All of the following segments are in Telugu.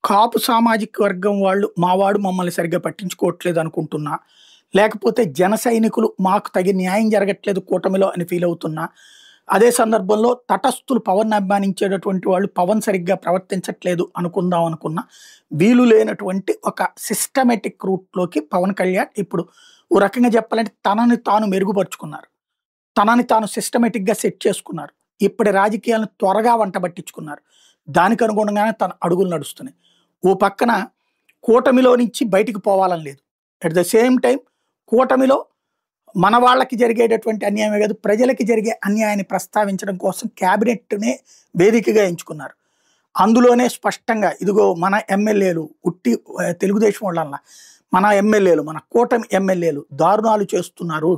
కాపు సామాజిక వర్గం వాళ్ళు మావాడు మమ్మల్ని సరిగ్గా పట్టించుకోవట్లేదు అనుకుంటున్నా, లేకపోతే జన సైనికులు మాకు తగిన న్యాయం జరగట్లేదు కూటమిలో అని ఫీల్ అవుతున్నా, అదే సందర్భంలో తటస్థులు పవన్ అభిమానించేటటువంటి వాళ్ళు పవన్ సరిగ్గా ప్రవర్తించట్లేదు అనుకుందాం అనుకున్నా, వీలు లేనటువంటి ఒక సిస్టమేటిక్ రూట్లోకి పవన్ కళ్యాణ్ ఇప్పుడు ఓ రకంగా చెప్పాలంటే తనని తాను మెరుగుపరుచుకున్నారు. తనని తాను సిస్టమేటిక్‌గా సెట్ చేసుకున్నారు. ఇప్పటి రాజకీయాలను త్వరగా వంట బట్టించుకున్నారు. దానికి అనుగుణంగానే తన అడుగులు నడుస్తున్నాయి. ఓ పక్కన కూటమిలో నుంచి బయటికి పోవాలని లేదు. అట్ ద సేమ్ టైమ్ కూటమిలో మన వాళ్ళకి జరిగేటటువంటి అన్యాయమే కాదు, ప్రజలకి జరిగే అన్యాయాన్ని ప్రస్తావించడం కోసం క్యాబినెట్‌నే వేదికగా ఎంచుకున్నారు. అందులోనే స్పష్టంగా ఇదిగో మన ఎమ్మెల్యేలు ఉట్టి తెలుగుదేశం వాళ్ళలా మన ఎమ్మెల్యేలు, మన కూటమి ఎమ్మెల్యేలు దారుణాలు చేస్తున్నారు.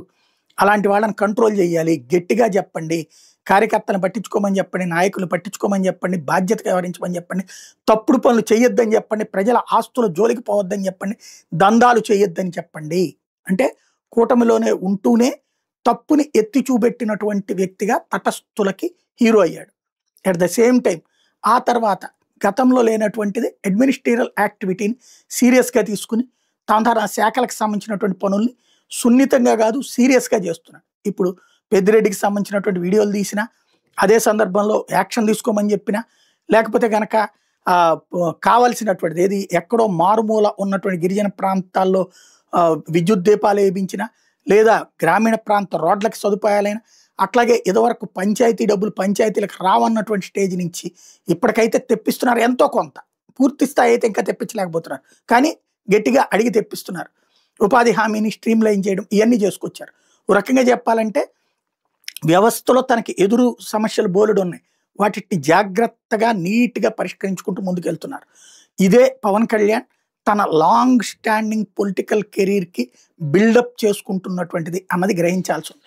అలాంటి వాళ్ళని కంట్రోల్ చేయాలి. గట్టిగా చెప్పండి. కార్యకర్తలను పట్టించుకోమని చెప్పండి. నాయకులు పట్టించుకోమని చెప్పండి. బాధ్యతగా వ్యవహరించమని చెప్పండి. తప్పుడు పనులు చేయొద్దని చెప్పండి. ప్రజల ఆస్తుల జోలికి పోవద్దని చెప్పండి. దందాలు చేయొద్దని చెప్పండి. అంటే కూటమిలోనే ఉంటూనే తప్పుని ఎత్తి చూపెట్టినటువంటి వ్యక్తిగా తటస్థులకి హీరో అయ్యాడు. అట్ ద సేమ్ టైం ఆ తర్వాత గతంలో లేనటువంటిది అడ్మినిస్ట్రేటివ్ యాక్టివిటీని సీరియస్‌గా తీసుకుని తన శాఖలకు సంబంధించినటువంటి పనుల్ని సున్నితంగా కాదు సీరియస్‌గా చేస్తున్నాడు. ఇప్పుడు పెద్దిరెడ్డికి సంబంధించినటువంటి వీడియోలు తీసినా, అదే సందర్భంలో యాక్షన్ తీసుకోమని చెప్పినా, లేకపోతే గనక కావాల్సినటువంటిది ఏది ఎక్కడో మారుమూల ఉన్నటువంటి గిరిజన ప్రాంతాల్లో విద్యుత్ దీపాలు ఏపించినా, లేదా గ్రామీణ ప్రాంత రోడ్లకి సదుపాయాలైనా, అట్లాగే ఇదివరకు పంచాయతీ డబ్బులు పంచాయతీలకు రావన్నటువంటి స్టేజ్ నుంచి ఇప్పటికైతే తెప్పిస్తున్నారు ఎంతో కొంత. పూర్తి స్థాయి అయితే ఇంకా తెప్పించలేకపోతున్నారు. కానీ గట్టిగా అడిగి తెప్పిస్తున్నారు. ఉపాధి హామీని స్ట్రీమ్‌లైన్ చేయడం ఇవన్నీ చేసుకొచ్చారు. ఓ రకంగా చెప్పాలంటే వ్యవస్థలో తనకి ఎదురు సమస్యలు బోలెడున్నాయి. వాటిని జాగ్రత్తగా నీట్‌గా పరిష్కరించుకుంటూ ముందుకెళ్తున్నారు. ఇదే పవన్ కళ్యాణ్ తన లాంగ్ స్టాండింగ్ పొలిటికల్ కెరీర్‌కి బిల్డప్ చేసుకుంటున్నటువంటిది అన్నది గ్రహించాల్సి ఉంది.